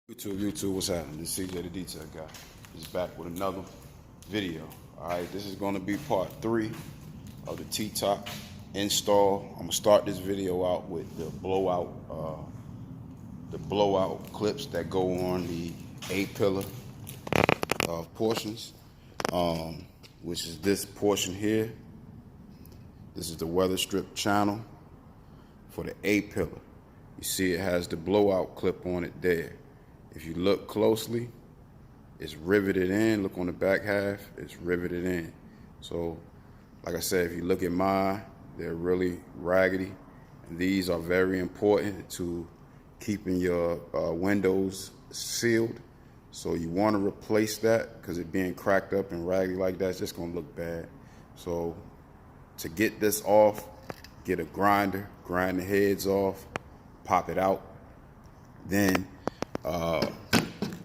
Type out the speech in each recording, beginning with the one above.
YouTube, what's happening? This is CJ the Detail Guy. He's back with another video. Alright, this is going to be part 3 of the T-top install. I'm going to start this video out with the blowout clips that go on the A-pillar portions, which is this portion here. This is the weather strip channel for the A-pillar. You see it has the blowout clip on it there. If you look closely, it's riveted in. Look on the back half, it's riveted in. So, like I said, if you look at mine, they're really raggedy. And these are very important to keeping your windows sealed. So you want to replace that because it being cracked up and raggedy like that, it's just going to look bad. So to get this off, get a grinder, grind the heads off, pop it out. Then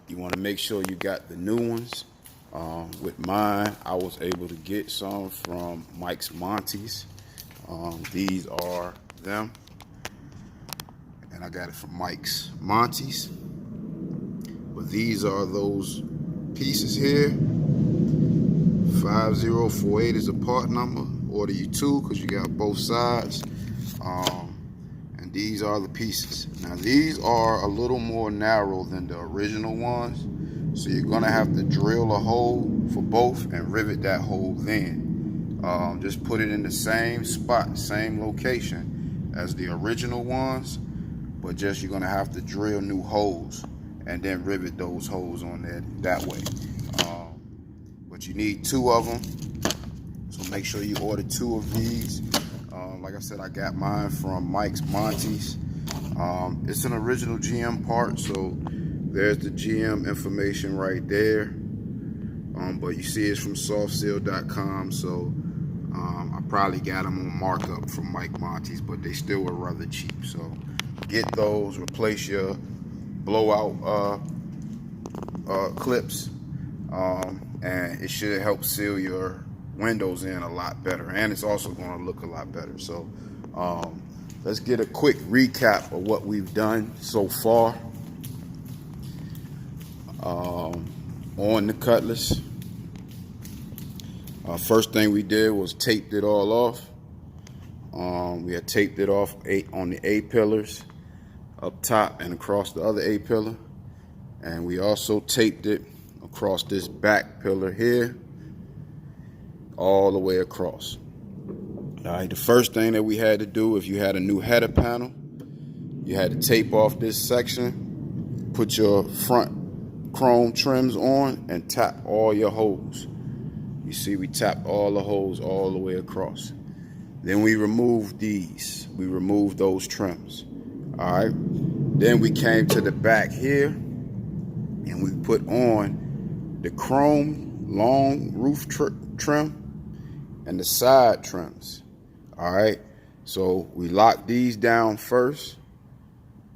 you want to make sure you got the new ones. With mine, I was able to get some from Mike's Monty's. These are them, and I got it from Mike's Monty's. But these are those pieces here. 5048 is a part number. Order you 2 because you got both sides. And these are the pieces. Now these are a little more narrow than the original ones, so you're gonna have to drill a hole for both and rivet that hole then. Just put it in the same spot, same location as the original ones, but just you're gonna have to drill new holes and then rivet those holes on there that way. But you need 2 of them, so make sure you order 2 of these. Like I said, I got mine from Mike's Monty's. It's an original GM part, so there's the GM information right there. But you see it's from softseal.com, so I probably got them on markup from Mike Monty's, but they still were rather cheap. So get those, replace your blowout clips, and it should help seal your windows in a lot better, and it's also going to look a lot better. So let's get a quick recap of what we've done so far on the Cutlass. First thing we did was taped it all off. We had taped it off on the A-pillars up top and across the other A-pillar, and we also taped it across this back pillar here all the way across. All right, the first thing that we had to do, if you had a new header panel, you had to tape off this section, put your front chrome trims on, and tap all your holes. You see we tapped all the holes all the way across. Then we removed these. We removed those trims. All right. Then we came to the back here, and we put on the chrome long roof trim and the side trims. All right, so we locked these down first,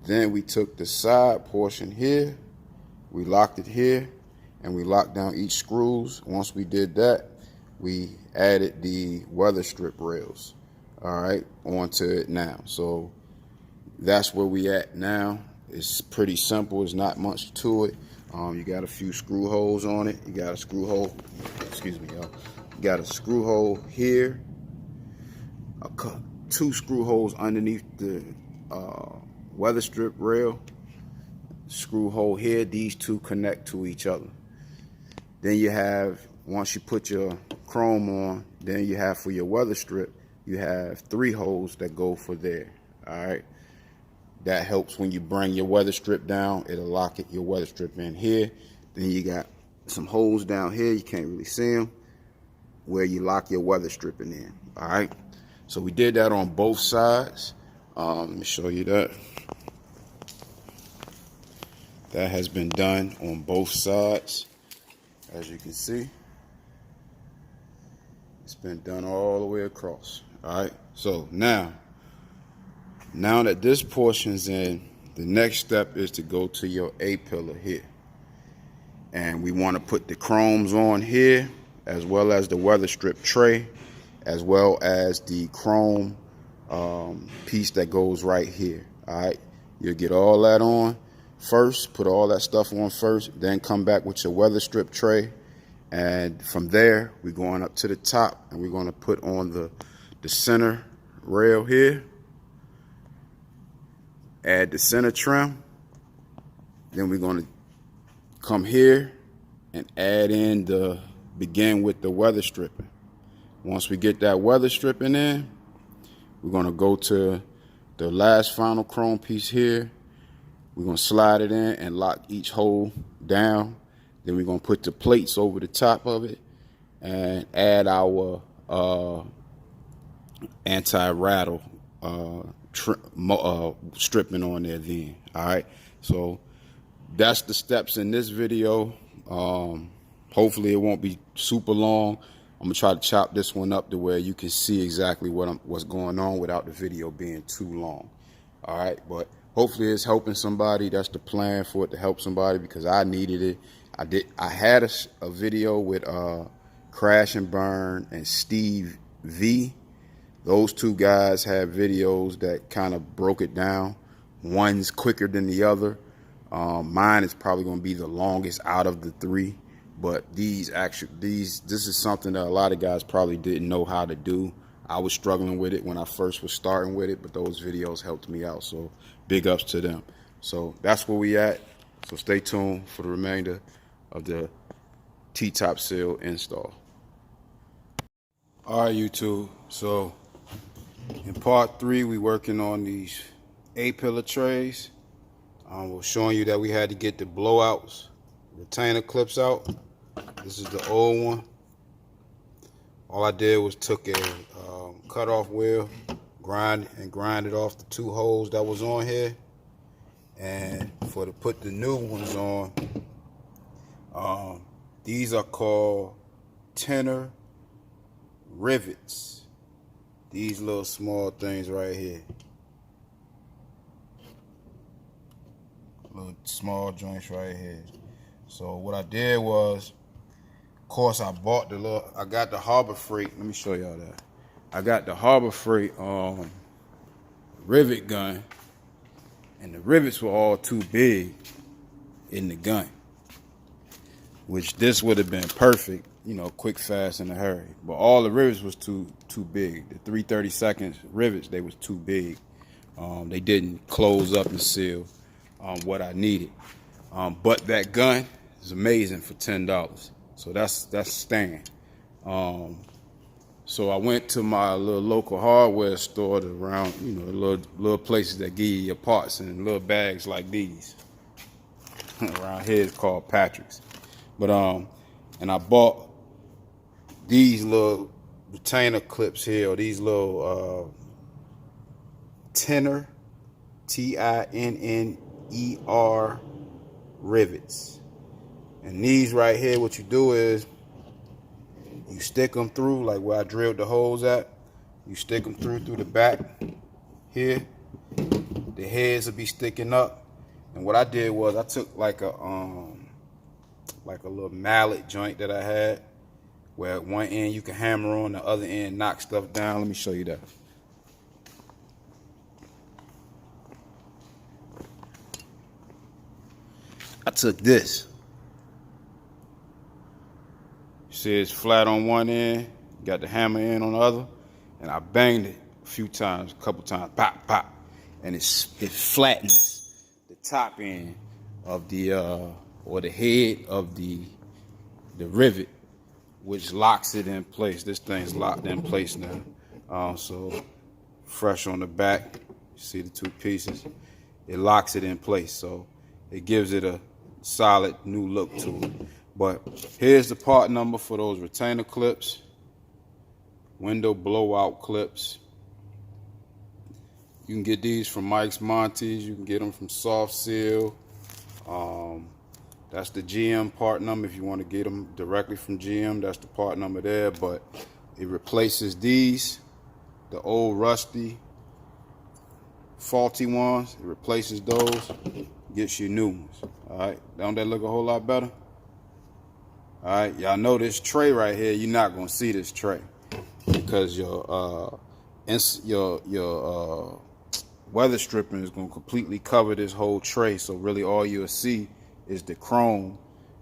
then we took the side portion here, we locked it here, and we locked down each screws. Once we did that, we added the weather strip rails, all right, onto it now. So that's where we at now. It's pretty simple, it's not much to it. You got a few screw holes on it. You got a screw hole, excuse me, y'all. You got a screw hole here, 2 screw holes underneath the weather strip rail, screw hole here. These 2 connect to each other. Then you have, once you put your chrome on, then you have for your weather strip, you have 3 holes that go for there. All right, that helps when you bring your weather strip down. It'll lock your weather strip in here. Then you got some holes down here, you can't really see them, where you lock your weather stripping in. All right, so we did that on both sides. Let me show you that. That has been done on both sides. As you can see, it's been done all the way across. All right, so now that this portion's in, the next step is to go to your A-pillar here. And we want to put the chromes on here, as well as the weather strip tray, as well as the chrome piece that goes right here. All right, you'll get all that on. first, put all that stuff on first, then come back with your weather strip tray. And from there, we're going up to the top, and we're going to put on the center rail here. Add the center trim. Then we're going to come here and add in begin with the weather stripping. Once we get that weather stripping in, we're going to go to the last final chrome piece here. We're going to slide it in and lock each hole down. Then we're going to put the plates over the top of it and add our anti-rattle stripping on there then. All right, so that's the steps in this video. Hopefully it won't be super long. I'm gonna try to chop this one up to where you can see exactly what's going on without the video being too long. All right, but hopefully it's helping somebody. That's the plan, for it to help somebody, because I needed it. I had a video with Crash and Burn and Steve V. Those two guys had videos that kind of broke it down. One's quicker than the other. Mine is probably going to be the longest out of the three. But this is something that a lot of guys probably didn't know how to do. I was struggling with it when I first was starting with it, but those videos helped me out. So big ups to them. So that's where we at. So stay tuned for the remainder of the T-top seal install. All right, YouTube. So in part 3, we working on these A-pillar trays. We're showing you that we had to get the blowouts, retainer clips out. This is the old one. All I did was took a cutoff wheel, grind it off the 2 holes that was on here. And to put the new ones on, these are called deadener rivets. These little small things right here. Little small joints right here. So what I did was, of course, I got the Harbor Freight. Let me show y'all that. I got the Harbor Freight rivet gun, and the rivets were all too big in the gun, which this would have been perfect, you know, quick, fast, in a hurry. But all the rivets was too big. The 3/32 rivets, they was too big. They didn't close up and seal what I needed. But that gun is amazing for $10. So that's staying. So I went to my little local hardware store around, you know, little places that give you your parts in little bags like these. Around here it's called Patrick's. But and I bought these little retainer clips here, or these little deadener, T-I-N-N-E-R rivets. And these right here, what you do is you stick them through, like where I drilled the holes at. You stick them through the back here. The heads will be sticking up. And what I did was I took like a little mallet joint that I had, where at one end you can hammer on, the other end knock stuff down. Let me show you that. I took this. See, it's flat on one end, got the hammer end on the other, and I banged it a few times, a couple times, pop, pop, and it flattens the top end of the or the head of the rivet, which locks it in place. This thing's locked in place now. So fresh on the back, you see the 2 pieces. It locks it in place, so it gives it a solid new look to it. But here's the part number for those retainer clips, window blowout clips. You can get these from Mike's Monty's. You can get them from Soft Seal. That's the GM part number. If you want to get them directly from GM, that's the part number there. But it replaces these, the old rusty, faulty ones. It replaces those, gets you new ones. All right, don't that look a whole lot better? All right, y'all know this tray right here. You're not gonna see this tray because your weather stripping is going to completely cover this whole tray. So really all you'll see is the chrome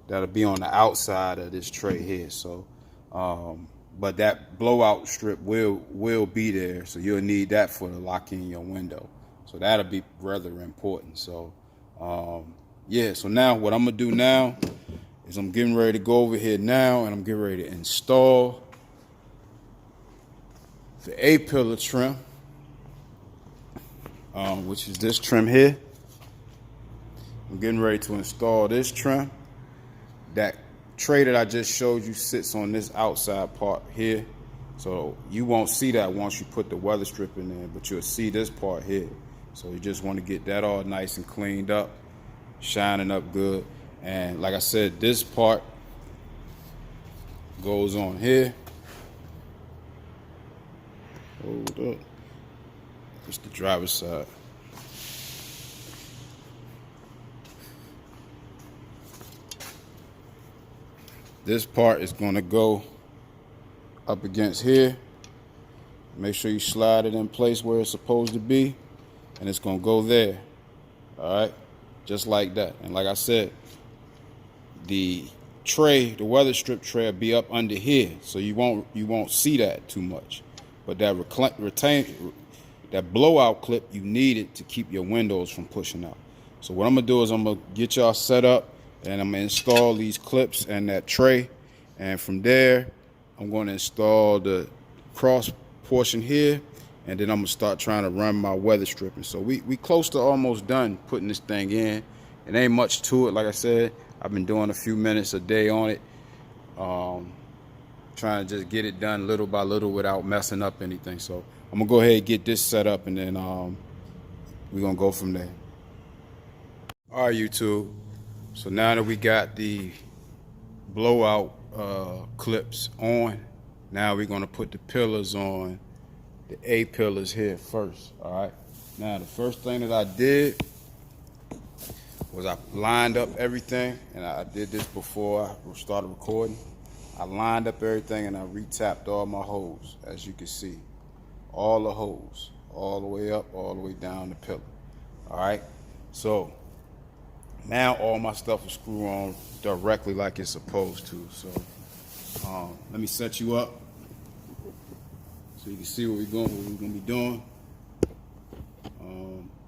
that'll be on the outside of this tray here. So, but that blowout strip will be there. So you'll need that for to lock in your window. So that'll be rather important. So, yeah, so now what I'm going to do now is I'm getting ready to go over here now and I'm getting ready to install the A-pillar trim, which is this trim here. I'm getting ready to install this trim. That tray that I just showed you sits on this outside part here. So you won't see that once you put the weather strip in there, but you'll see this part here. So you just want to get that all nice and cleaned up, shining up good. And like I said, this part goes on here. Hold up. It's the driver's side. This part is going to go up against here. Make sure you slide it in place where it's supposed to be, and it's going to go there. All right, just like that. And like I said, the tray, the weather strip tray, will be up under here, so you won't see that too much. But that that blowout clip, you need it to keep your windows from pushing out. So what I'm gonna do is I'm gonna get y'all set up, and I'm gonna install these clips and that tray, and from there I'm going to install the cross portion here, and then I'm gonna start trying to run my weather stripping. So we close to almost done putting this thing in. It ain't much to it. Like I said, I've been doing a few minutes a day on it, trying to just get it done little by little without messing up anything. So I'm gonna go ahead and get this set up, and then we're gonna go from there. All right, YouTube. So now that we got the blowout clips on, now we're gonna put the pillars on, the A pillars here first. All right. Now the first thing that I did was I lined up everything, and I did this before I started recording. I lined up everything and I retapped all my holes, as you can see. All the holes, all the way up, all the way down the pillar. All right. So now all my stuff will screw on directly like it's supposed to. So let me set you up so you can see what we're gonna be doing.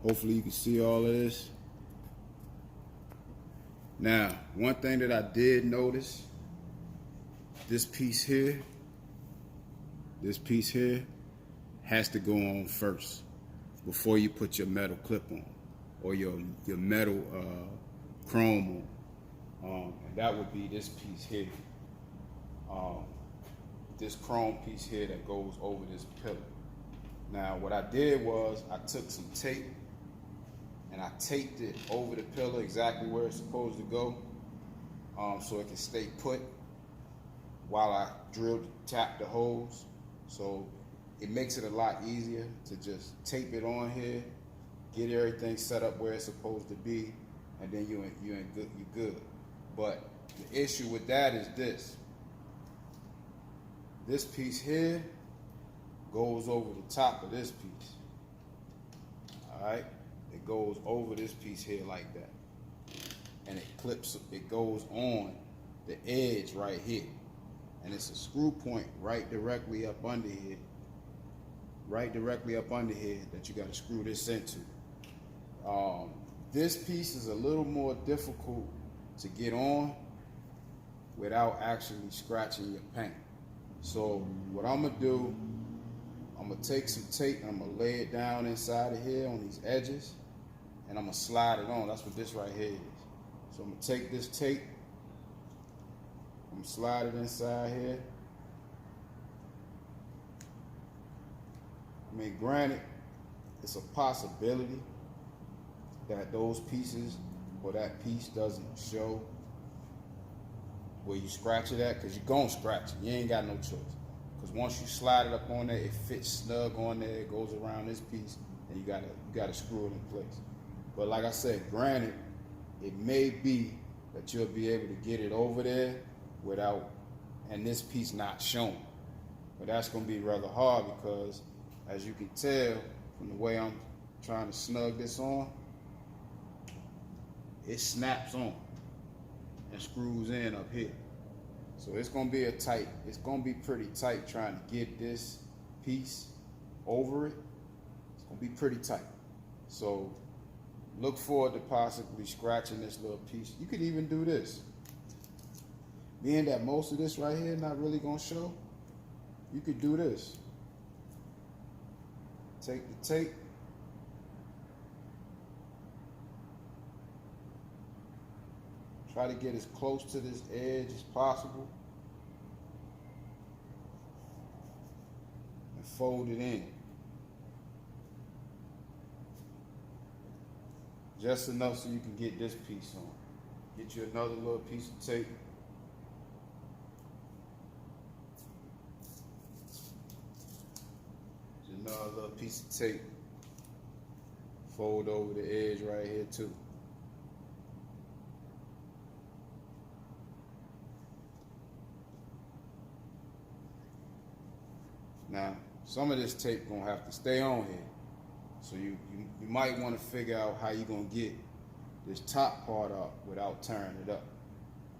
Hopefully you can see all of this. Now, one thing that I did notice, this piece here has to go on first before you put your metal clip on, or your metal chrome on. And that would be this piece here. This chrome piece here that goes over this pillar. Now, what I did was I took some tape and I taped it over the pillar exactly where it's supposed to go, so it can stay put while I tap the holes. So it makes it a lot easier to just tape it on here, get everything set up where it's supposed to be, and then you're good. But the issue with that is this. This piece here goes over the top of this piece. All right? It goes over this piece here like that. And it goes on the edge right here. And it's a screw point right directly up under here. Right directly up under here that you got to screw this into. This piece is a little more difficult to get on without actually scratching your paint. So what I'm gonna do, I'm gonna take some tape and I'm gonna lay it down inside of here on these edges, and I'm gonna slide it on. That's what this right here is. So I'm gonna take this tape, I'm gonna slide it inside here. I mean, granted, it's a possibility that those pieces or that piece doesn't show where you scratch it at, because you're gonna scratch it. You ain't got no choice. Because once you slide it up on there, it fits snug on there, it goes around this piece, and you gotta screw it in place. But like I said, granted, it may be that you'll be able to get it over there without, and this piece not showing. But that's gonna be rather hard, because as you can tell from the way I'm trying to snug this on, it snaps on and screws in up here. So it's gonna be it's gonna be pretty tight trying to get this piece over it. It's gonna be pretty tight. So look forward to possibly scratching this little piece. You could even do this. Being that most of this right here not really gonna show, you could do this. Take the tape, try to get as close to this edge as possible, and fold it in. Just enough so you can get this piece on. Get you another little piece of tape. Another little piece of tape. Fold over the edge right here too. Now, some of this tape gonna have to stay on here. So you might want to figure out how you're gonna get this top part up without tearing it up.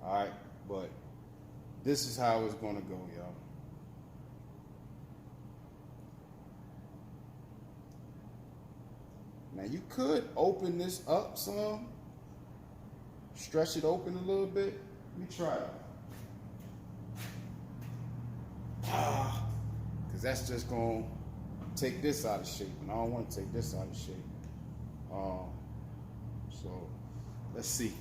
Alright, but this is how it's gonna go, y'all. Now you could open this up some, stretch it open a little bit. Let me try it. Because that's just gonna take this out of shape, and I don't want to take this out of shape. So let's see.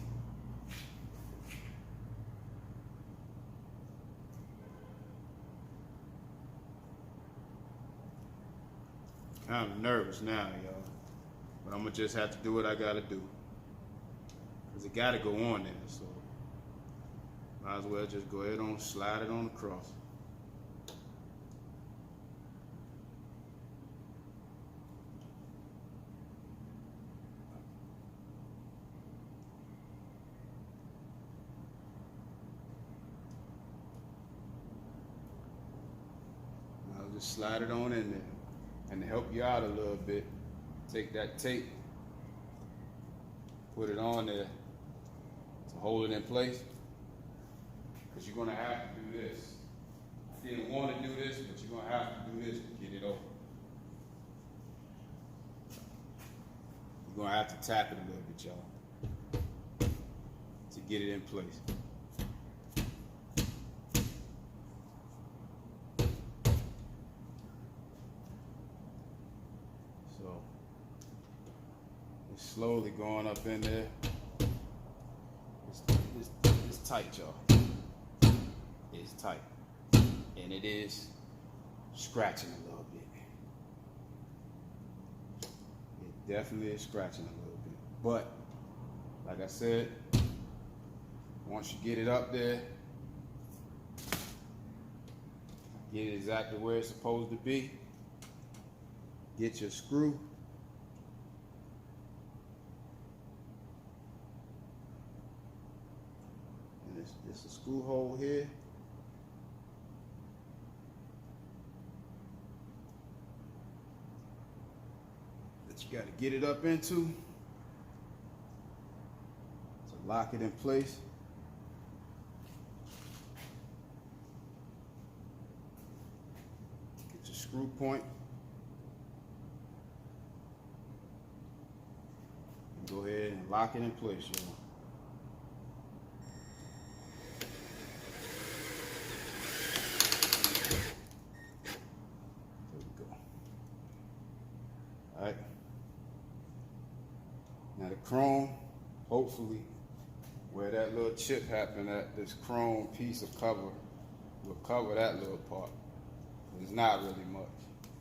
Kind of nervous now, y'all. But I'm gonna just have to do what I gotta do. Cause it gotta go on there, so might as well just go ahead and slide it on across. I'll just slide it on in there. And to help you out a little bit, take that tape, put it on there to hold it in place, because you're going to have to do this. I didn't want to do this, but you're going to have to do this to get it over. You're going to have to tap it a little bit, y'all, to get it in place. So it's slowly going up in there. It's tight, y'all. It's tight. And it is scratching a little bit. It definitely is scratching a little bit. But, like I said, once you get it up there, get it exactly where it's supposed to be, get your screw, and it's a screw hole here. That you got to get it up into to lock it in place. Get your screw point. Go ahead and lock it in place, y'all. There we go. All right. Now the chrome, hopefully, where that little chip happened at, this chrome piece of cover will cover that little part. It's not really much.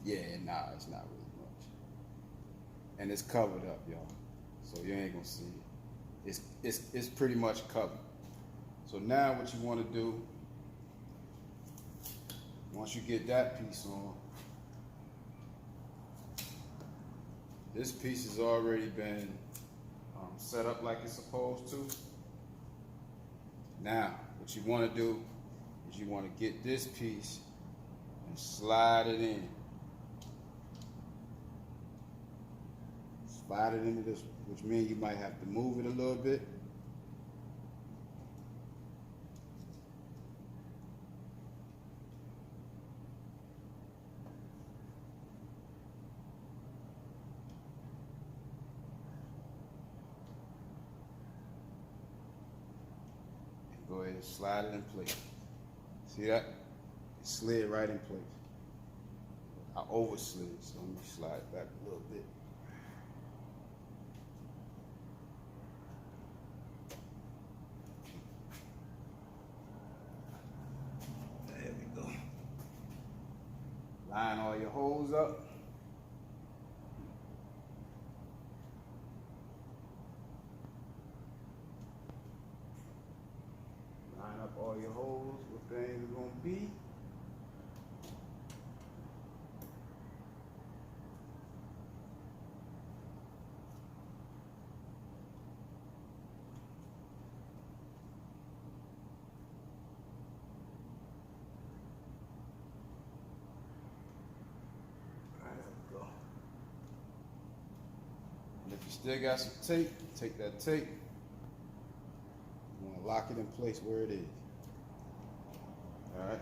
Yeah, nah, it's not really much. And it's covered up, y'all. So you ain't gonna see it. It's pretty much covered. So now what you want to do, once you get that piece on, this piece has already been set up like it's supposed to. Now what you want to do is you want to get this piece and slide it in. slide it into this, which means you might have to move it a little bit. Go ahead and slide it in place. See that? It slid right in place. I overslid, so let me slide it back a little bit. There we go. Line all your holes up. Line up all your holes where things are going to be. If you still got some tape, take that tape. You want to lock it in place where it is. Alright?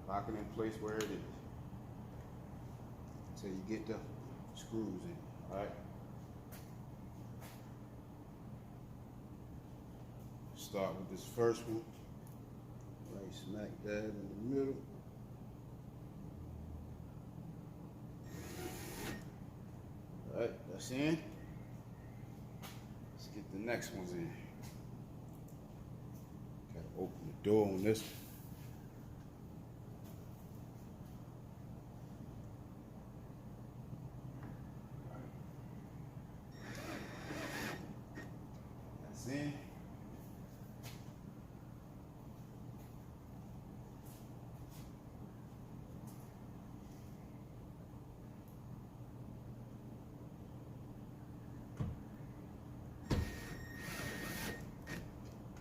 Lock it in place where it is. Until you get the screws in. Alright? Start with this first one. Right smack dab in the middle. Alright, that's in. Let's get the next ones in. Gotta open the door on this one. That's in.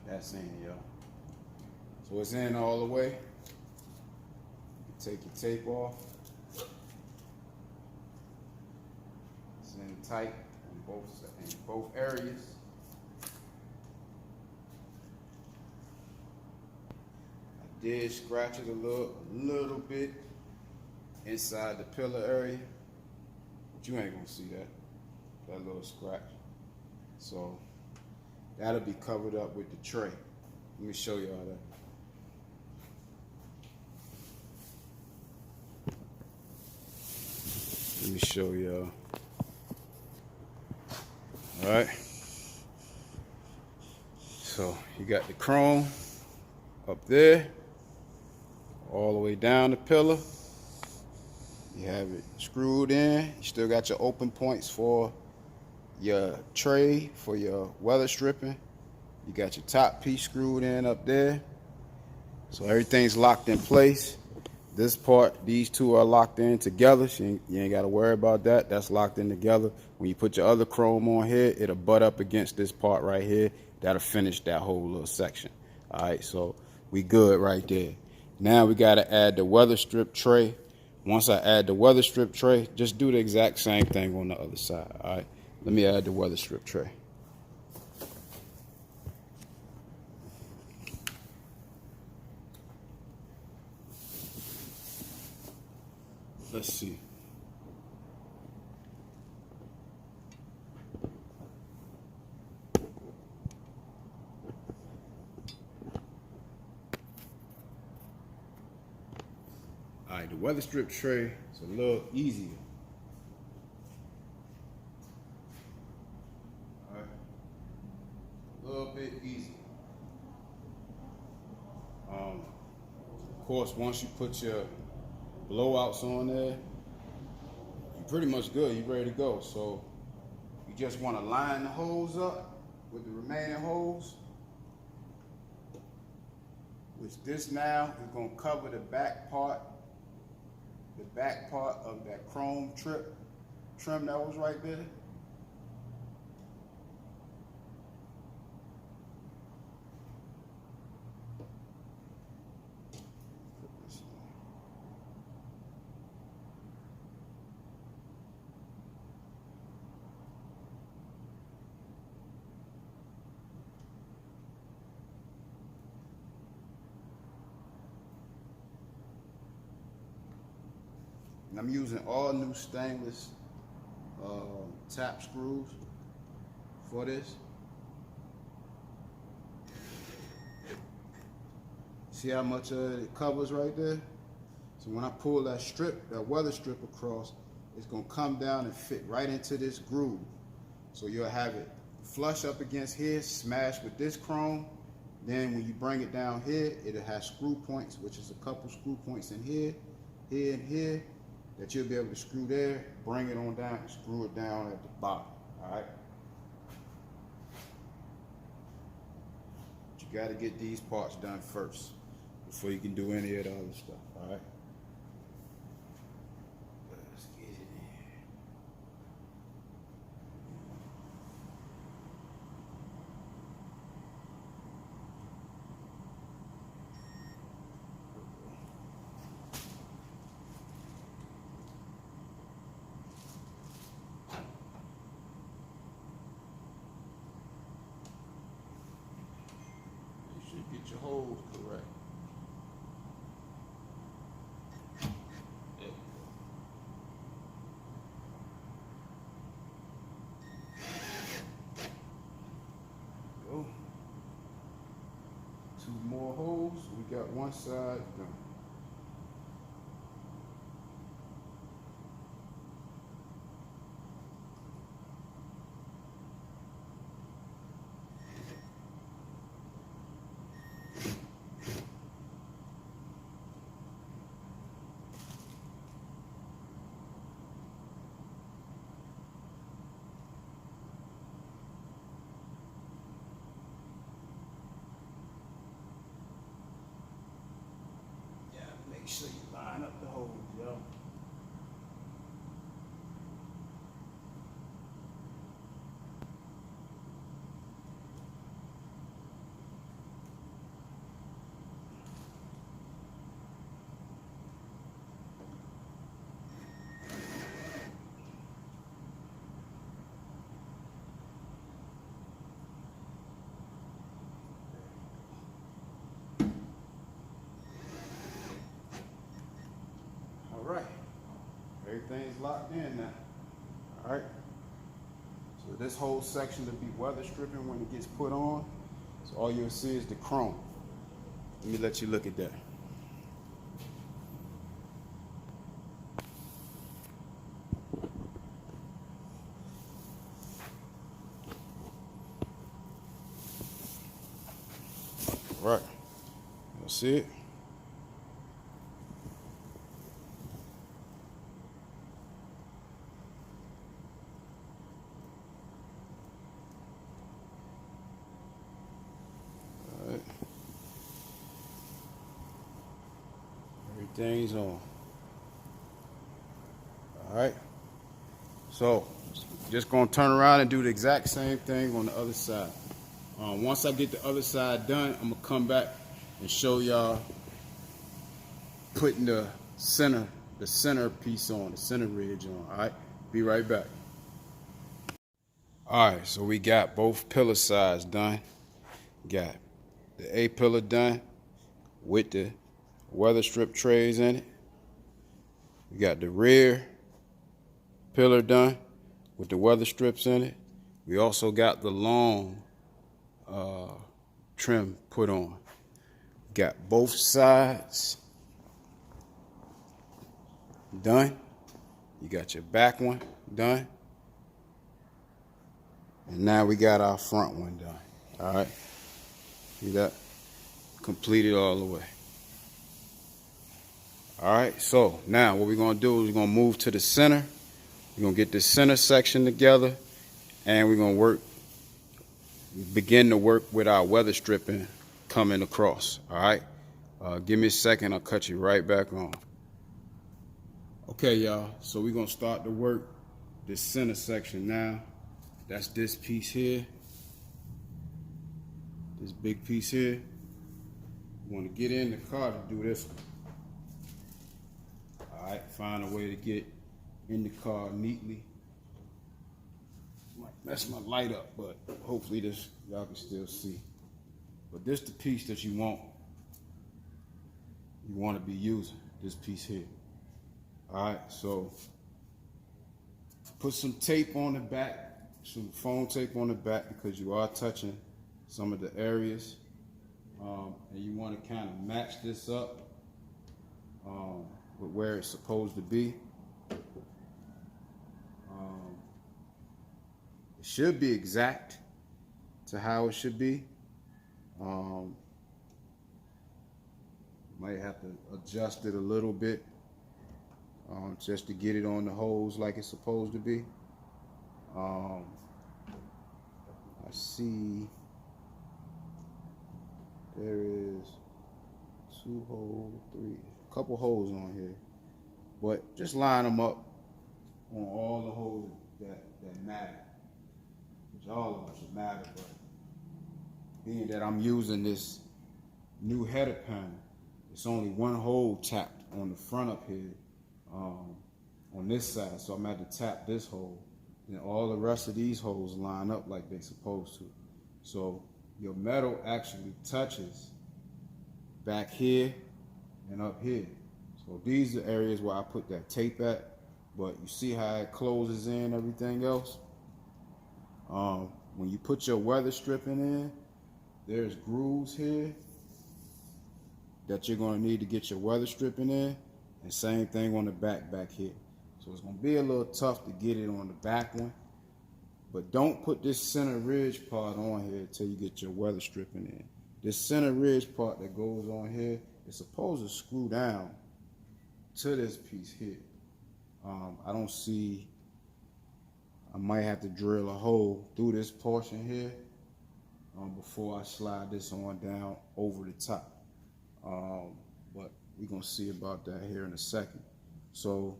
That's in, y'all. So it's in all the way. You take your tape off. It's in tight on both areas. I did scratch it a little bit inside the pillar area, but you ain't gonna see that little scratch. So that'll be covered up with the tray. Let me show y'all that. Let me show y'all. All right. So you got the chrome up there, all the way down the pillar. You have it screwed in. You still got your open points for your tray, for your weather stripping. You got your top piece screwed in up there. So everything's locked in place. This part, these two are locked in together. So you ain't got to worry about that. That's locked in together. When you put your other chrome on here, it'll butt up against this part right here. That'll finish that whole little section. All right, so we good right there. Now we got to add the weather strip tray. Once I add the weather strip tray, just do the exact same thing on the other side. All right, let me add the weather strip tray. Let's see. All right, the weather strip tray is a little easier. All right, a little bit easier. Of course, once you put your blowouts on there, you're pretty much good. You're ready to go. So you just want to line the holes up with the remaining holes, which this now is going to cover the back part of that chrome trim that was right there. I'm using all new stainless tap screws for this. See how much it covers right there? So when I pull that strip, that weather strip across, it's gonna come down and fit right into this groove. So you'll have it flush up against here, smash with this chrome. Then when you bring it down here, it'll have screw points, which is a couple screw points in here, here, and here, that you'll be able to screw there, bring it on down, and screw it down at the bottom, all right? But you gotta get these parts done first before you can do any of the other stuff, all right? Let's get it in. You should get your holes correct. Two more holes. We got one side done. Make sure you line up the holes, yo. All right, everything's locked in now. All right, so this whole section will be weather stripping when it gets put on. So all you'll see is the chrome. Let me let you look at that. All right, you'll see it. Everything's on. All right. So just gonna turn around and do the exact same thing on the other side. Once I get the other side done, I'm gonna come back and show y'all putting the center piece on, the center ridge on. All right. Be right back. All right. So we got both pillar sides done. Got the A pillar done with the weather strip trays in it. We got the rear pillar done with the weather strips in it. We also got the long trim put on. Got both sides done. You got your back one done. And now we got our front one done. All right. See that? Completed all the way. All right, so now what we're gonna do is we're gonna move to the center. We're gonna get this center section together, and we're gonna begin to work with our weather stripping coming across. All right, give me a second, I'll cut you right back on. Okay, y'all, so we're gonna start to work this center section now. That's this piece here, this big piece here. We wanna get in the car to do this one. All right, find a way to get in the car neatly. Might mess my light up, but hopefully this y'all can still see. But this the piece that you want to be using, this piece here. All right, so put some tape on the back, some foam tape on the back, because you are touching some of the areas. And you want to kind of match this up with where it's supposed to be. It should be exact to how it should be. Might have to adjust it a little bit just to get it on the holes like it's supposed to be. I see there is 2 holes, 3, a couple holes on here, but just line them up on all the holes that matter, which all of them should matter. But being that I'm using this new header panel, it's only 1 hole tapped on the front up here on this side, so I'm going to have to tap this hole, and all the rest of these holes line up like they're supposed to. So your metal actually touches back here and up here. So these are areas where I put that tape at, but you see how it closes in everything else? When you put your weather stripping in, there's grooves here that you're going to need to get your weather stripping in, and same thing on the back here. So it's going to be a little tough to get it on the back one, but don't put this center ridge part on here until you get your weather stripping in. This center ridge part that goes on here is supposed to screw down to this piece here. I don't see, I might have to drill a hole through this portion here before I slide this on down over the top. But we're gonna see about that here in a second. So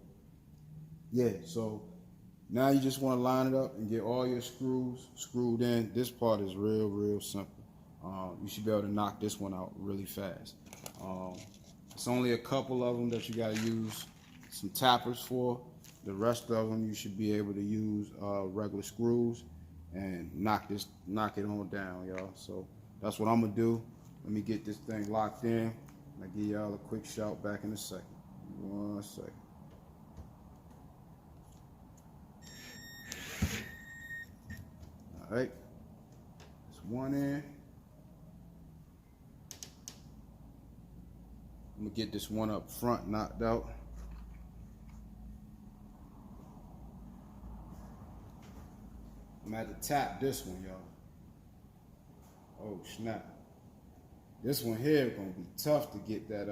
yeah, so now you just want to line it up and get all your screws screwed in. This part is real simple. You should be able to knock this one out really fast. It's only a couple of them that you got to use some tappers for. The rest of them you should be able to use regular screws and knock it on down, y'all. So that's what I'm gonna do. Let me get this thing locked in, and I'll give y'all a quick shout back in a second. 1 second. All right, that's one in. I'm gonna get this one up front knocked out. I'm gonna have to tap this one, y'all. Oh snap. This one here is gonna be tough to get that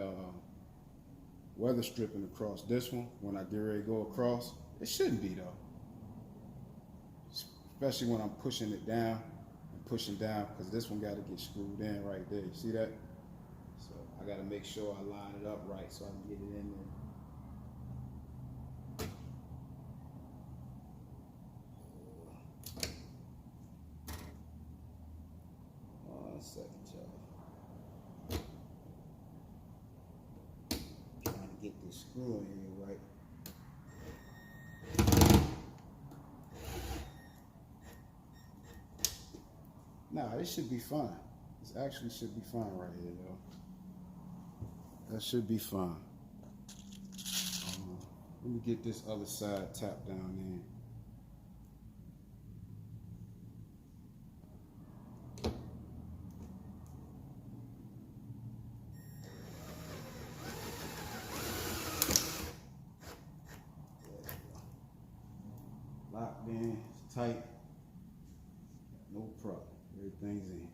weather stripping across this one when I get ready to go across. It shouldn't be though. Especially when I'm pushing it down and pushing down, because this one gotta get screwed in right there. You see that? So I gotta make sure I line it up right so I can get it in there. 1 second, y'all. Trying to get this screw in here right. Nah, it should be fine. This actually should be fine right here, though. That should be fine. Let me get this other side tapped down in. Locked in, it's tight, no problem. Everything's in.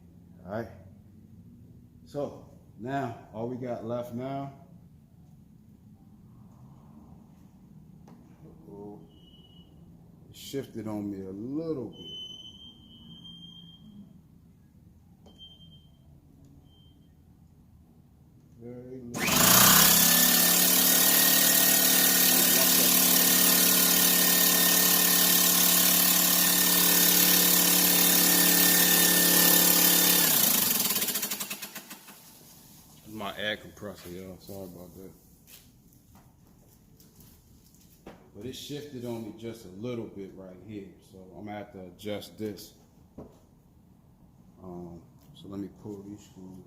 All right. So now all we got left now. It shifted on me a little bit. Very little. My air compressor, y'all. Sorry about that. But it shifted on me just a little bit right here, so I'm gonna have to adjust this. So let me pull these screws.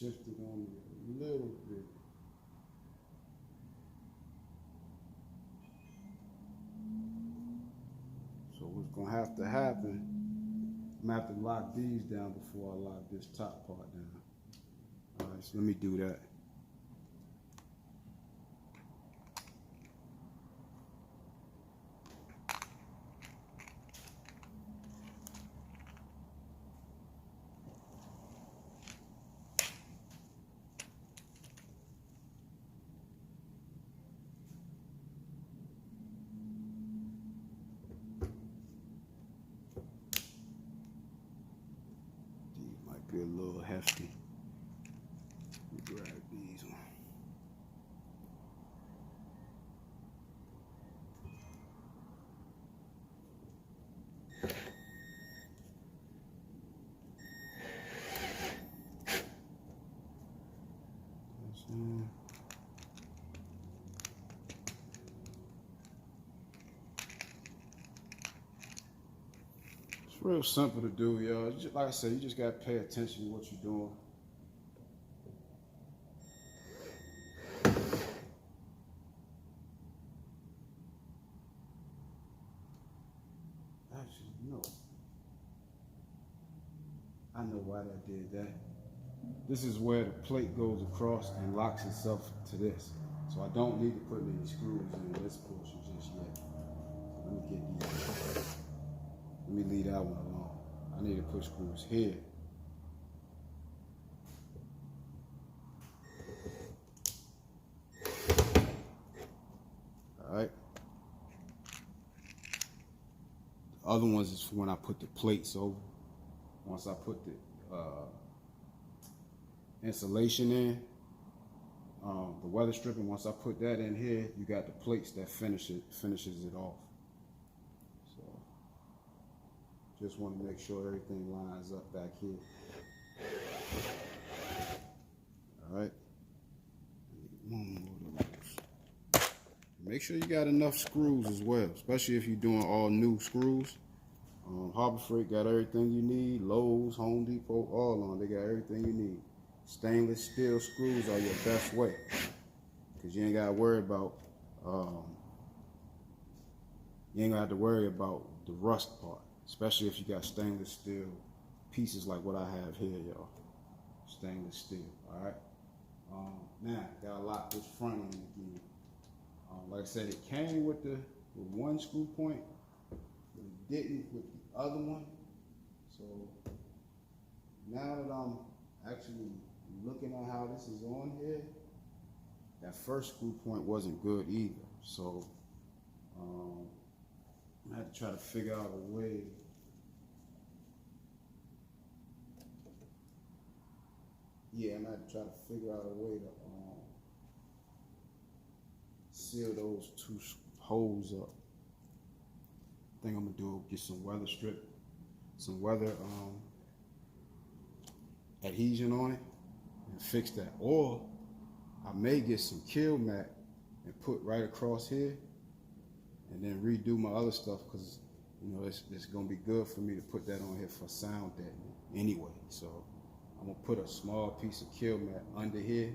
shifted on me a little bit. So what's gonna have to happen, I'm gonna have to lock these down before I lock this top part down. All right, so let me do that. These might be a little hefty. Let me grab these one. It's real simple to do, y'all. Like I said, you just gotta pay attention to what you're doing. Actually, no. I know why I did that. This is where the plate goes across and locks itself to this. So I don't need to put any screws in this portion just yet. So let me get these. Let me leave that one alone. I need to put screws here. All right. The other ones is when I put the plates over. Once I put the insulation in, the weather stripping, once I put that in here, you got the plates that finishes it off. So just want to make sure everything lines up back here. All right. Make sure you got enough screws as well, especially if you're doing all new screws. Harbor Freight got everything you need. Lowe's, Home Depot, all on. They got everything you need. Stainless steel screws are your best way, because you ain't got to worry about the rust part, especially if you got stainless steel pieces like what I have here, y'all. Stainless steel. All right. Now gotta lock this front end again. Like I said, it came with one screw point, but it didn't with the other one. So now that I'm actually looking at how this is on here, that first screw point wasn't good either. So I had to try to figure out a way I'm gonna have to try to figure out a way to seal those two holes up. I think I'm gonna do get some weather strip, some weather adhesion on it, and fix that. Or I may get some kill mat and put right across here, and then redo my other stuff, because you know it's gonna be good for me to put that on here for sound deadening anyway. So I'm gonna put a small piece of kill mat under here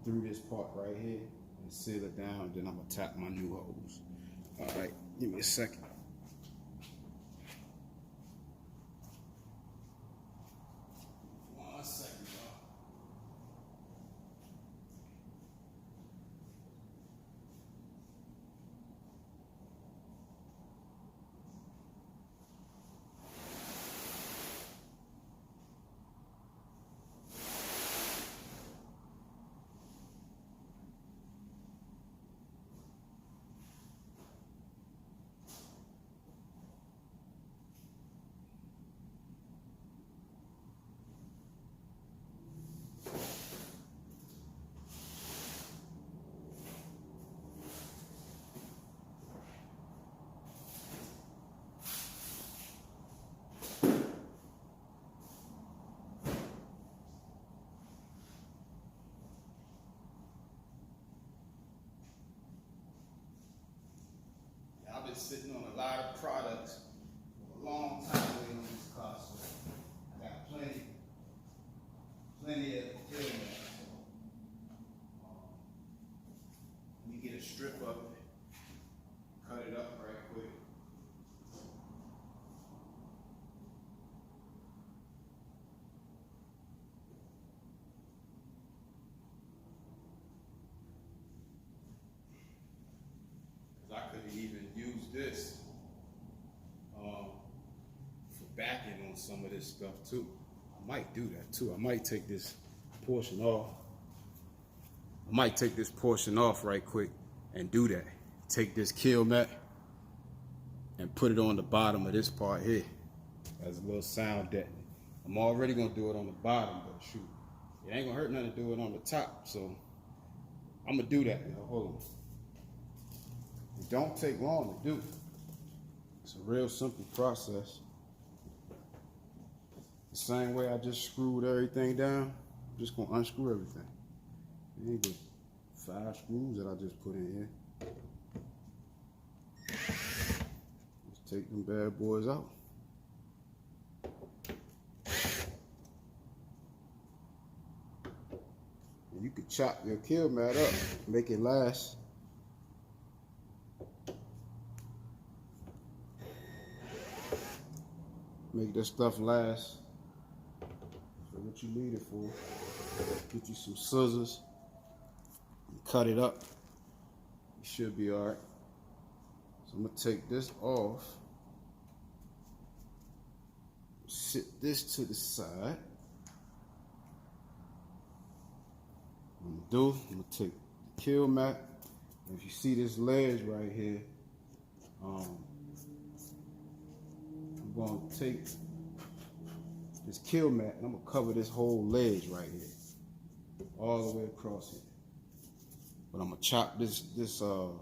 through this part right here and seal it down, and then I'm gonna tap my new holes. All right, give me a second. I've been sitting on a lot of products for a long time waiting on this car, so I got plenty of material. you get a strip of it, cut it up right quick. Because I could even use this for backing on some of this stuff too. I might do that too. I might take this portion off. I might take this portion off right quick and do that. Take this kill mat and put it on the bottom of this part here as a little sound deadener. I'm already gonna do it on the bottom, but shoot, it ain't gonna hurt nothing to do it on the top. So I'm gonna do that, y'all. Hold on. It don't take long to do. It's a real simple process. The same way I just screwed everything down, I'm just gonna unscrew everything. There ain't but 5 screws that I just put in here. Just take them bad boys out. And you could chop your kill mat up, make it last. Make that stuff last for what you need it for. Get you some scissors and cut it up. You should be all right. So I'm gonna take this off. Sit this to the side. I'm gonna take the kill mat. And if you see this ledge right here, I'm gonna take this kill mat and I'm gonna cover this whole ledge right here, all the way across here. But I'm gonna chop this up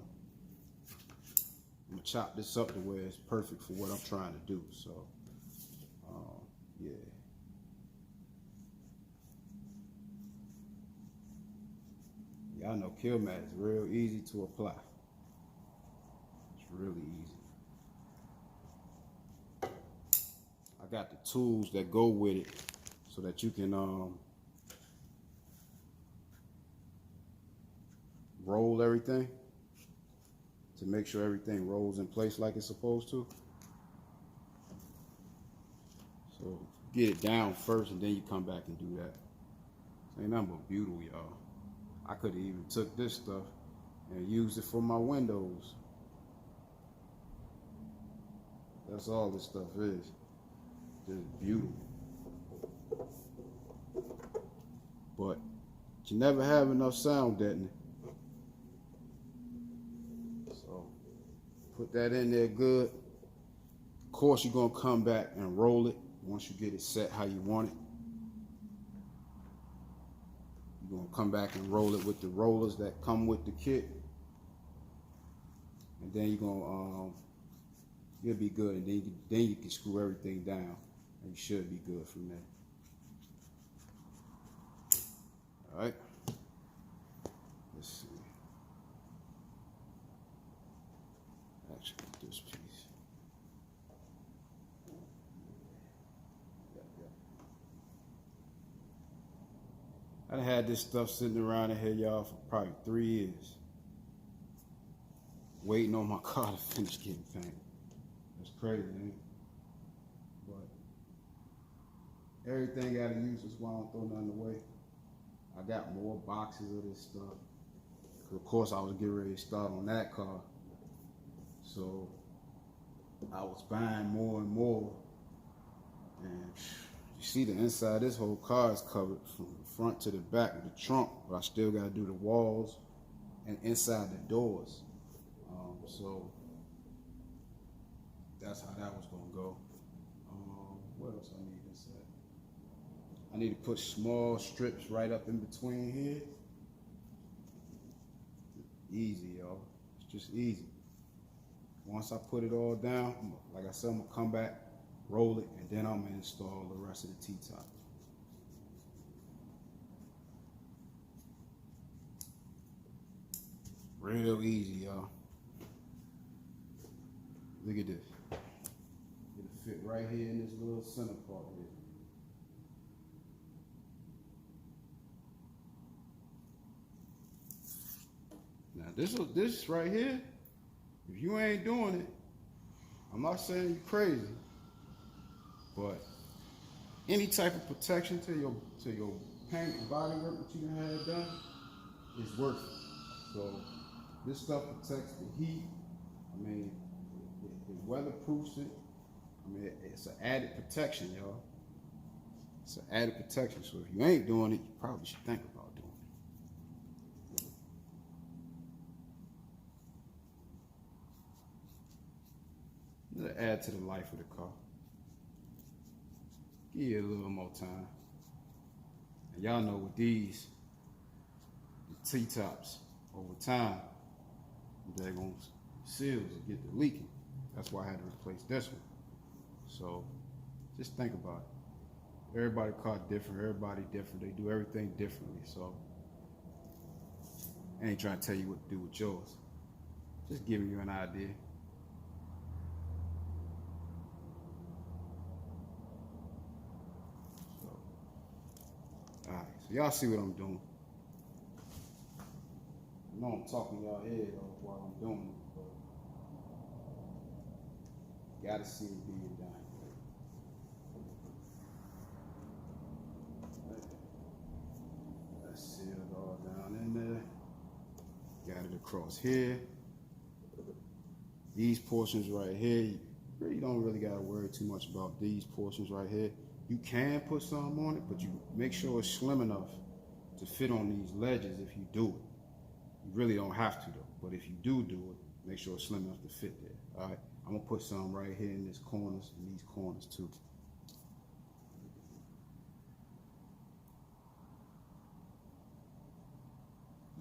to where it's perfect for what I'm trying to do. So, yeah. Y'all know kill mat is real easy to apply. It's really easy. I got the tools that go with it so that you can roll everything to make sure everything rolls in place like it's supposed to. So get it down first and then you come back and do that. This ain't nothing but beautiful, y'all. I could have even took this stuff and used it for my windows. That's all this stuff is. Just beautiful. But you never have enough sound deadener. So put that in there good. Of course you're gonna come back and roll it once you get it set how you want it. You're gonna come back and roll it with the rollers that come with the kit. And then you're gonna you'll be good, and then you can screw everything down. And you should be good from there. All right. Let's see. Actually, this piece. I done had this stuff sitting around in here, y'all, for probably 3 years. Waiting on my car to finish getting painted. That's crazy, ain't it? But everything got a use, that's why I don't throw nothing away. I got more boxes of this stuff. Of course, I was getting ready to start on that car. So I was buying more and more. And you see the inside of this whole car is covered from the front to the back with the trunk, but I still got to do the walls and inside the doors. So that's how that was going to go. What else I need to say? I need to put small strips right up in between here. Easy, y'all. It's just easy. Once I put it all down, like I said, I'm going to come back, roll it, and then I'm going to install the rest of the T-top. Real easy, y'all. Look at this. It'll fit right here in this little center part here. Now this right here, if you ain't doing it, I'm not saying you're crazy, but any type of protection to your paint and body work that you had done is worth it. So this stuff protects the heat. I mean, it weatherproofs it. I mean, it's an added protection, y'all. It's an added protection. So if you ain't doing it, you probably should think about doing it. It'll add to the life of the car. Give you a little more time. And y'all know with these, the T-tops, over time, they're going to seals will get to leaking. That's why I had to replace this one. So just think about it. Everybody car different, everybody different. They do everything differently. So I ain't trying to tell you what to do with yours. Just giving you an idea. Alright, so y'all see what I'm doing. I know I'm talking y'all head off while I'm doing it, but gotta see it being done. That's sealed all down in there. Got it across here. These portions right here, you really don't gotta worry too much about these portions right here. You can put some on it, but you make sure it's slim enough to fit on these ledges if you do it. You really don't have to though, but if you do it, make sure it's slim enough to fit there. All right, I'm gonna put some right here in these corners too.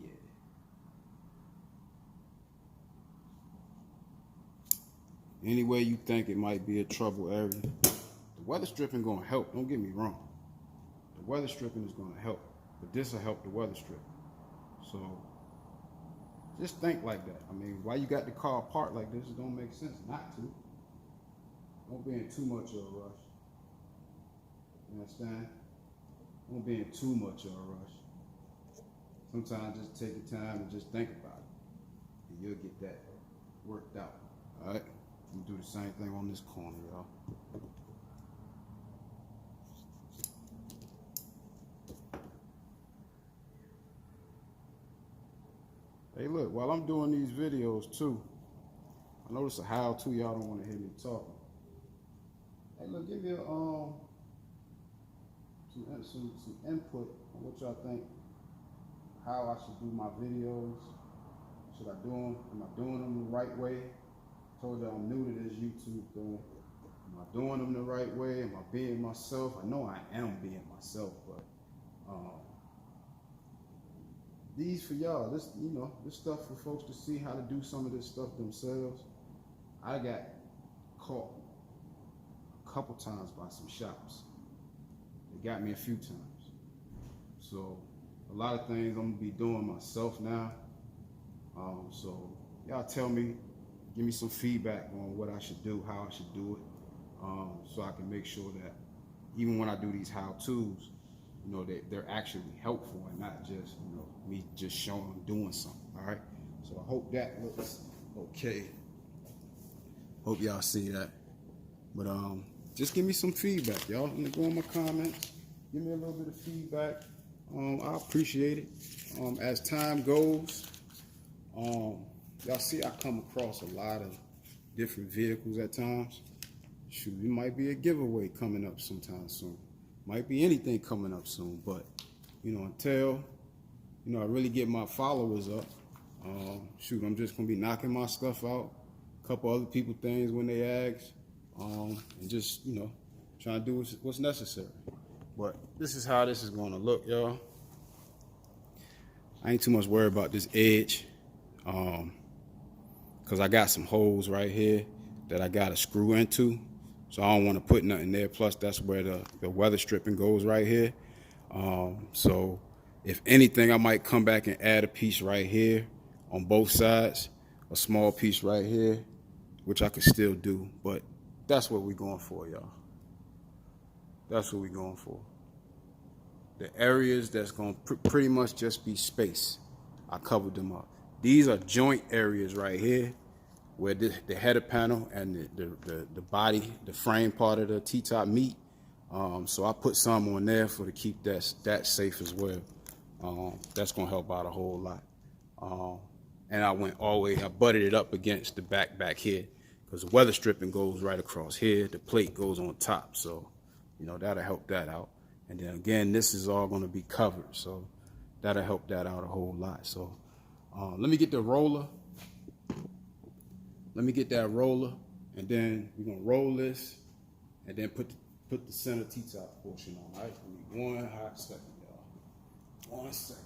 Yeah. Any way you think it might be a trouble area, the weather stripping gonna help. Don't get me wrong. The weather stripping is gonna help, but this will help the weather strip. So just think like that. I mean, why you got the car apart like this? It don't make sense not to. Don't be in too much of a rush. You understand? Don't be in too much of a rush. Sometimes just take your time and just think about it, and you'll get that worked out. All right. I'm gonna do the same thing on this corner, y'all. Hey, look, while I'm doing these videos too, I know this is a how-to. Y'all don't want to hear me talking. Hey, look, give me some input on what y'all think, how I should do my videos. Should I do them? Am I doing them the right way? I told you I'm new to this YouTube thing. Am I doing them the right way? Am I being myself? I know I am being myself, but these for y'all, this stuff for folks to see how to do some of this stuff themselves. I got caught a couple times by some shops. They got me a few times. So a lot of things I'm gonna be doing myself now. So y'all tell me, give me some feedback on what I should do, how I should do it, so I can make sure that even when I do these how-tos, they're actually helpful and not just, me just showing them doing something, all right? So I hope that looks okay. Hope y'all see that. But just give me some feedback, y'all. Go in my comments, give me a little bit of feedback. I appreciate it. As time goes, y'all see I come across a lot of different vehicles at times. Shoot, it might be a giveaway coming up sometime soon. Might be anything coming up soon, but until I really get my followers up, shoot, I'm just gonna be knocking my stuff out, a couple other people things when they ask, and just trying to do what's necessary. But this is how this is gonna look, y'all. I ain't too much worried about this edge, cause I got some holes right here that I gotta screw into. So I don't want to put nothing there. Plus, that's where the weather stripping goes right here. So if anything, I might come back and add a piece right here on both sides, a small piece right here, which I could still do. But that's what we're going for, y'all. That's what we're going for. The areas that's going to pretty much just be space, I covered them up. These are joint areas right here where the header panel and the body, the frame part of the T-top meet. So I put some on there to keep that safe as well. That's gonna help out a whole lot. And I went all the way, I butted it up against the back here, because the weather stripping goes right across here. The plate goes on top, so you know that'll help that out. And then again, this is all gonna be covered, so that'll help that out a whole lot. So let me get the roller. Let me get that roller, and then we're gonna roll this, and then put the center T-top portion on. All right, give me 1 hot second, y'all. 1 second.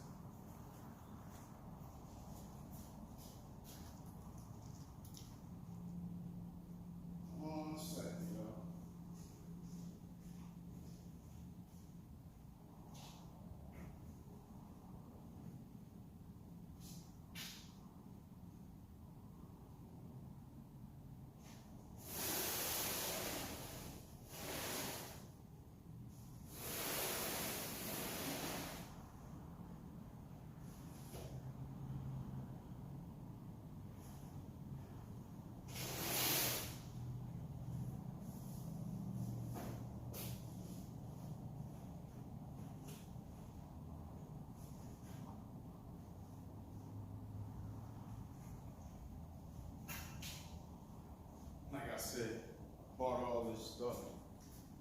Like I said, I bought all this stuff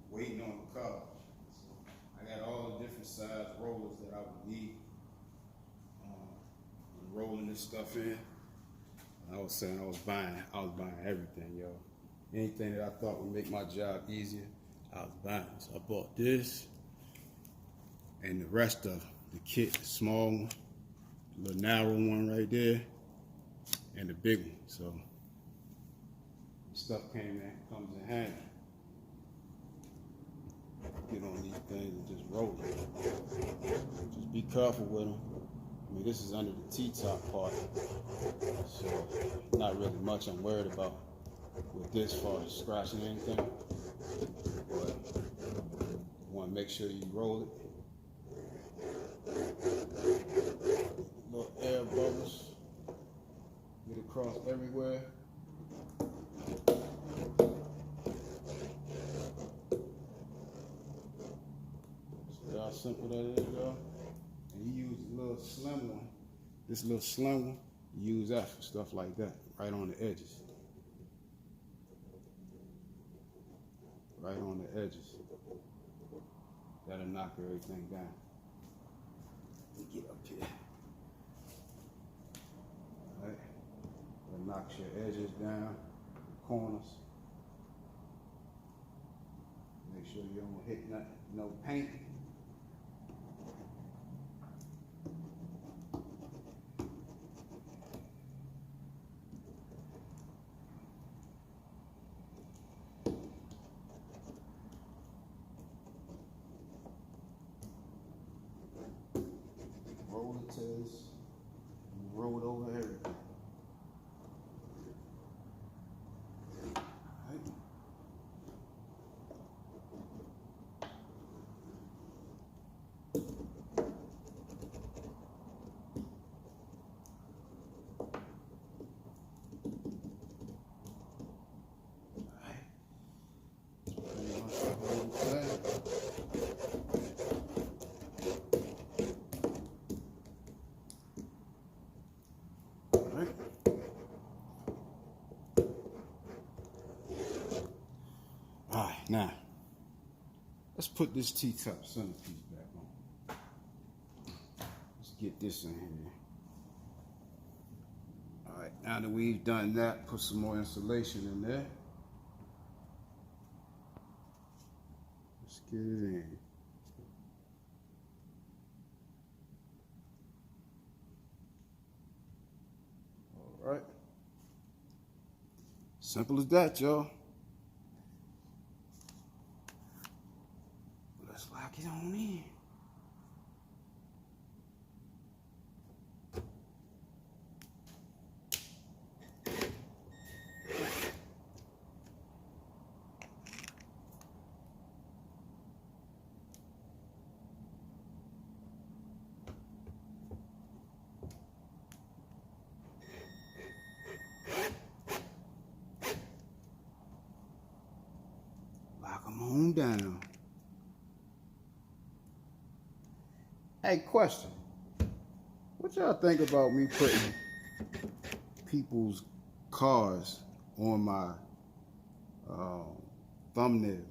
waiting on the car. So I got all the different size rollers that I would need. I'm rolling this stuff in. I was saying I was buying everything, yo. Anything that I thought would make my job easier, I was buying. So I bought this and the rest of the kit, the small one, the little narrow one right there, and the big one. So stuff comes in handy. Get on these things and just roll it. Just be careful with them. I mean, this is under the T-top part, so not really much I'm worried about with this far as scratching anything. But you want to make sure you roll it. Little air bubbles get across everywhere. How simple that is, y'all. And you use a little slim one. This little slim one, you use that for stuff like that, right on the edges. Right on the edges. That'll knock everything down. Let me get up here. Alright. That knocks your edges down, corners. Make sure you don't hit nothing, no paint. Roll it till it's rolled over everything. Alright, now let's put this T-top centerpiece back on. Let's get this in here. Alright, now that we've done that, put some more insulation in there. Let's get it in. Alright. Simple as that, y'all. Let's lock it on in. them down. Hey, question. What y'all think about me putting people's cars on my thumbnails?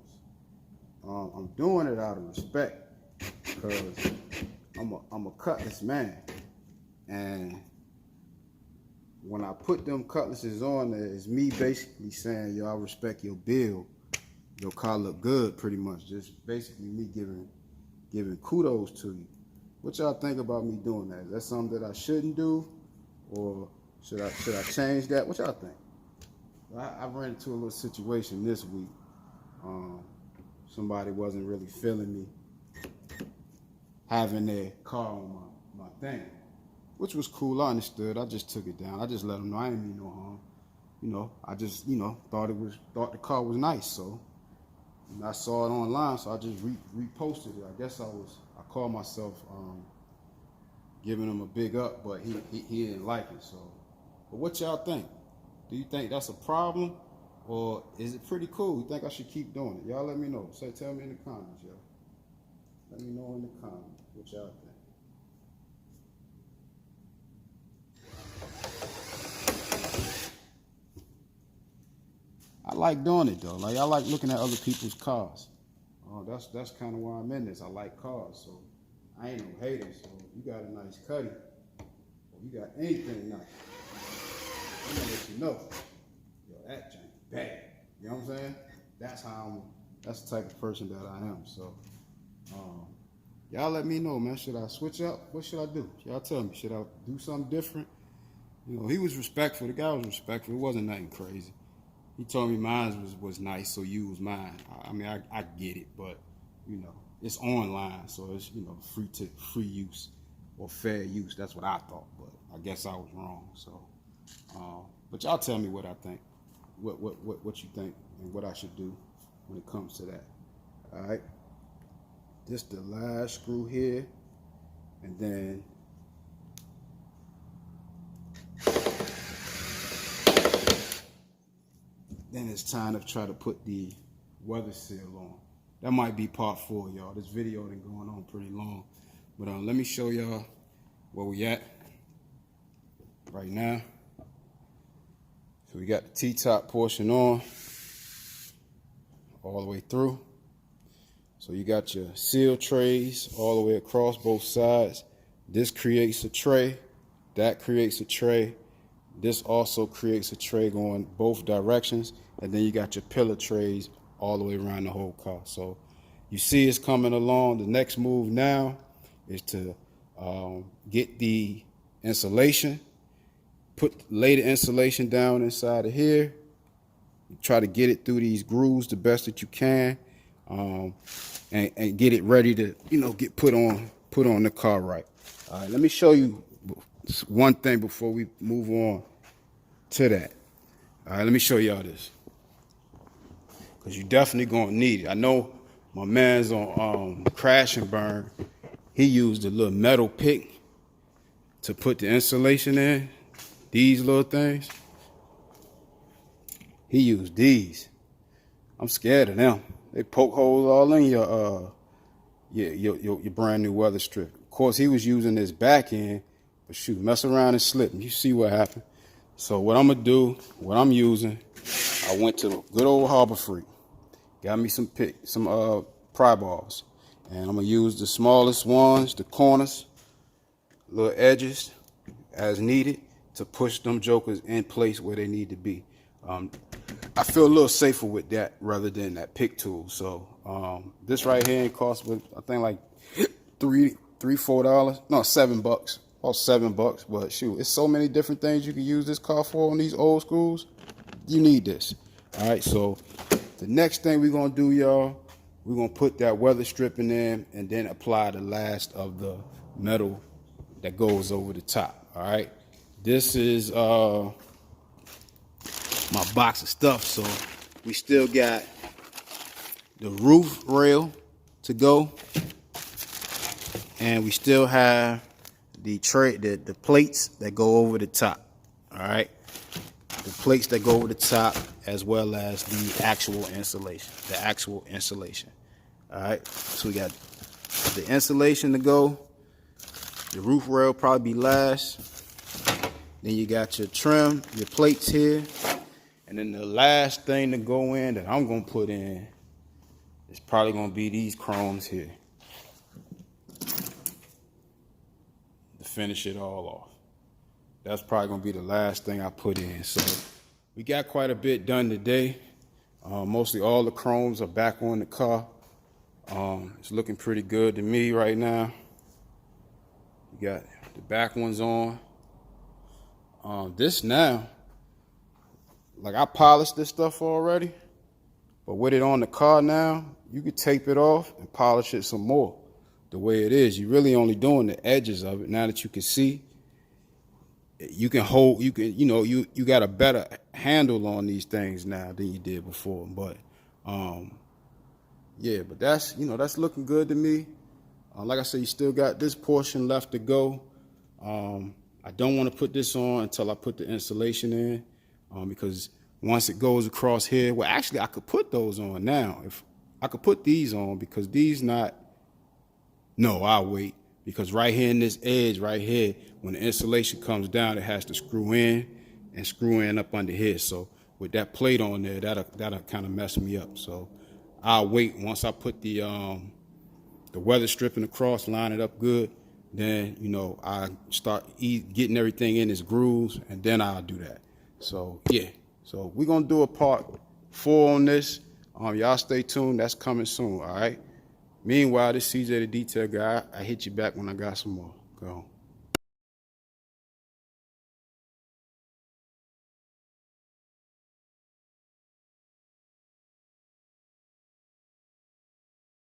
I'm doing it out of respect because I'm a cutlass man, and when I put them cutlasses on there, it's me basically saying, yo, I respect your build, your car look good, pretty much. Just basically me giving kudos to you. What y'all think about me doing that? Is that something that I shouldn't do, or should I change that? What y'all think? I ran into a little situation this week. Somebody wasn't really feeling me having their car on my thing, which was cool. I understood. I just took it down. I just let them know I ain't mean no harm. You know, I just, thought the car was nice. So I saw it online, so I just reposted it. I guess I called myself giving him a big up, but he didn't like it. So, but what y'all think? Do you think that's a problem, or is it pretty cool? You think I should keep doing it? Y'all let me know. Tell me in the comments, y'all. Let me know in the comments what y'all think. I like doing it though. Like, I like looking at other people's cars. That's kind of why I'm in this. I like cars, so I ain't no hater. So you got a nice cutty, or you got anything nice, I'm gonna let you know. Yo, that jank bad. You know what I'm saying? That's the type of person that I am. So y'all let me know, man. Should I switch up? What should I do? Y'all tell me. Should I do something different? He was respectful. The guy was respectful. It wasn't nothing crazy. He told me mine was nice, so use mine. I mean, I get it, but it's online, so it's free use or fair use. That's what I thought, but I guess I was wrong. So, but y'all tell me what I think, what you think, and what I should do when it comes to that. All right, this the last screw here, and then it's time to try to put the weather seal on. That might be part 4, y'all. This video been going on pretty long, but let me show y'all where we at right now. So we got the T-top portion on all the way through. So you got your seal trays all the way across both sides. This creates a tray, that creates a tray. This also creates a tray going both directions. And then you got your pillar trays all the way around the whole car. So you see it's coming along. The next move now is to get the insulation, lay the insulation down inside of here. Try to get it through these grooves the best that you can, and get it ready to get put on the car right. All right, let me show you one thing before we move on to that. All right, let me show y'all this, because you definitely gonna need it. I know my man's on Crash and Burn. He used a little metal pick to put the insulation in. These little things. He used these. I'm scared of them. They poke holes all in your brand new weather strip. Of course, he was using this back end, but shoot, mess around and slip, and you see what happened. So what I'm gonna do, what I'm using, I went to good old Harbor Freight, got me some pry bars, and I'm gonna use the smallest ones, the corners, little edges, as needed to push them jokers in place where they need to be. I feel a little safer with that rather than that pick tool. So this right here cost, I think, like $4, no, $7, about $7. But shoot, it's so many different things you can use this car for on these old schools. You need this. All right, so the next thing we're gonna do, y'all, we're gonna put that weather stripping in and then apply the last of the metal that goes over the top. All right, this is my box of stuff. So we still got the roof rail to go, and we still have the tray, the plates that go over the top. All right, the plates that go over the top, as well as the actual insulation. All right, so we got the insulation to go. The roof rail probably be last. Then you got your trim, your plates here. And then the last thing to go in that I'm gonna put in is probably gonna be these chromes here to finish it all off. That's probably gonna be the last thing I put in. So we got quite a bit done today. Mostly all the chromes are back on the car. It's looking pretty good to me right now. You got the back ones on. This now, like I polished this stuff already, but with it on the car now, you could tape it off and polish it some more. The way it is, you're really only doing the edges of it. Now that you can see, you can hold, you got a better handle on these things now than you did before. But yeah, but that's looking good to me. Like I said, you still got this portion left to go. I don't want to put this on until I put the insulation in, because once it goes across here, well, actually I could put those on now. If I could put these on, because these not, no, I'll wait, because right here in this edge right here, when the insulation comes down, it has to screw in and screw in up under here. So with that plate on there, that'll kind of mess me up. So I'll wait once I put the weather stripping across, line it up good. Then, I start getting everything in its grooves, and then I'll do that. So, yeah. So, we're going to do a part 4 on this. Y'all stay tuned. That's coming soon, all right? Meanwhile, this CJ the Detail Guy. I hit you back when I got some more. Go on.